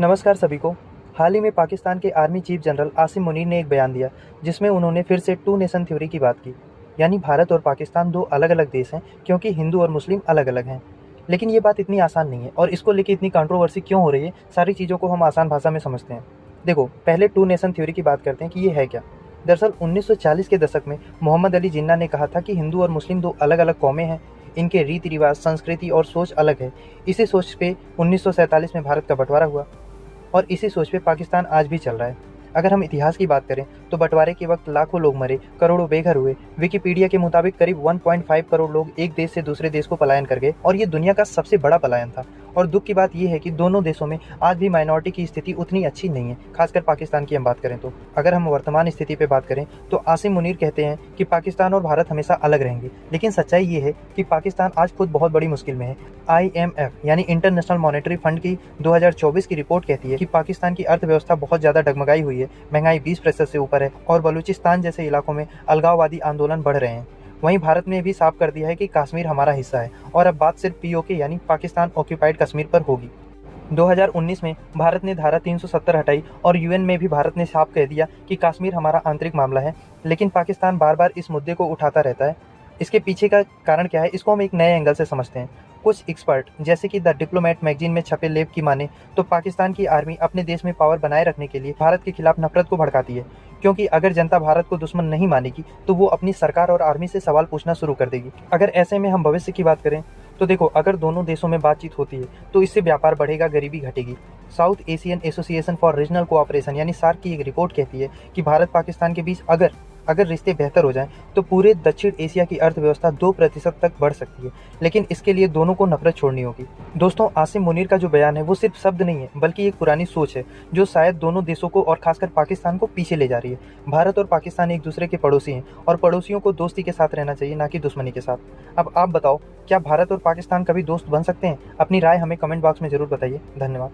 नमस्कार सभी को। हाल ही में पाकिस्तान के army chief general Asim Munir ने एक बयान दिया जिसमें उन्होंने फिर से टू नेशन थ्योरी की बात की। यानी भारत और पाकिस्तान दो अलग अलग देश हैं क्योंकि हिंदू और मुस्लिम अलग अलग हैं। लेकिन ये बात इतनी आसान नहीं है और इसको लेकर इतनी कंट्रोवर्सी क्यों हो रही है, सारी चीज़ों को हम आसान भाषा में समझते हैं। देखो, पहले टू नेशन थ्योरी की बात करते हैं कि ये है क्या। दरअसल 1940 के दशक में मोहम्मद अली जिन्ना ने कहा था कि हिंदू और मुस्लिम दो अलग अलग कौमें हैं, इनके रीति रिवाज, संस्कृति और सोच अलग है। इसी सोच पे 1947 में भारत का बंटवारा हुआ और इसी सोच पे पाकिस्तान आज भी चल रहा है। अगर हम इतिहास की बात करें तो बंटवारे के वक्त लाखों लोग मरे, करोड़ों बेघर हुए। विकिपीडिया के मुताबिक करीब 1.5 करोड़ लोग एक देश से दूसरे देश को पलायन कर गए और ये दुनिया का सबसे बड़ा पलायन था। और दुख की बात यह है कि दोनों देशों में आज भी माइनॉरिटी की स्थिति उतनी अच्छी नहीं है, खासकर पाकिस्तान की हम बात करें तो। अगर हम वर्तमान स्थिति पे बात करें तो आसिम मुनीर कहते हैं कि पाकिस्तान और भारत हमेशा अलग रहेंगे, लेकिन सच्चाई ये है कि पाकिस्तान आज खुद बहुत बड़ी मुश्किल में है। IMF यानी इंटरनेशनल मॉनेटरी फंड की 2024 की रिपोर्ट कहती है कि पाकिस्तान की अर्थव्यवस्था बहुत ज़्यादा डगमगाई हुई है, महंगाई 20% से ऊपर है और बलूचिस्तान जैसे इलाकों में अलगाववादी आंदोलन बढ़ रहे हैं। वहीं भारत ने भी साफ कर दिया है कि कश्मीर हमारा हिस्सा है और अब बात सिर्फ POK यानी पाकिस्तान ऑक्यूपाइड कश्मीर पर होगी। 2019 में भारत ने धारा 370 हटाई और UN में भी भारत ने साफ कह दिया कि कश्मीर हमारा आंतरिक मामला है, लेकिन पाकिस्तान बार बार इस मुद्दे को उठाता रहता है। इसके पीछे का कारण क्या है, इसको हम एक नए एंगल से समझते हैं। कुछ एक्सपर्ट जैसे कि द डिप्लोमेट मैगजीन में छपे लेख की माने तो पाकिस्तान की आर्मी अपने देश में पावर बनाए रखने के लिए भारत के खिलाफ नफरत को भड़काती है, क्योंकि अगर जनता भारत को दुश्मन नहीं मानेगी तो वो अपनी सरकार और आर्मी से सवाल पूछना शुरू कर देगी। अगर ऐसे में हम भविष्य की बात करें तो देखो, अगर दोनों देशों में बातचीत होती है तो इससे व्यापार बढ़ेगा, गरीबी घटेगी। South Asian association for regional cooperation यानी सार्क की एक रिपोर्ट कहती है कि भारत पाकिस्तान के बीच अगर रिश्ते बेहतर हो जाएं तो पूरे दक्षिण एशिया की अर्थव्यवस्था 2% तक बढ़ सकती है, लेकिन इसके लिए दोनों को नफरत छोड़नी होगी। दोस्तों, आसिम मुनीर का जो बयान है वो सिर्फ शब्द नहीं है, बल्कि एक पुरानी सोच है जो शायद दोनों देशों को और खासकर पाकिस्तान को पीछे ले जा रही है। भारत और पाकिस्तान एक दूसरे के पड़ोसी हैं और पड़ोसियों को दोस्ती के साथ रहना चाहिए, ना कि दुश्मनी के साथ। अब आप बताओ, क्या भारत और पाकिस्तान कभी दोस्त बन सकते हैं? अपनी राय हमें कमेंट बॉक्स में जरूर बताइए। धन्यवाद।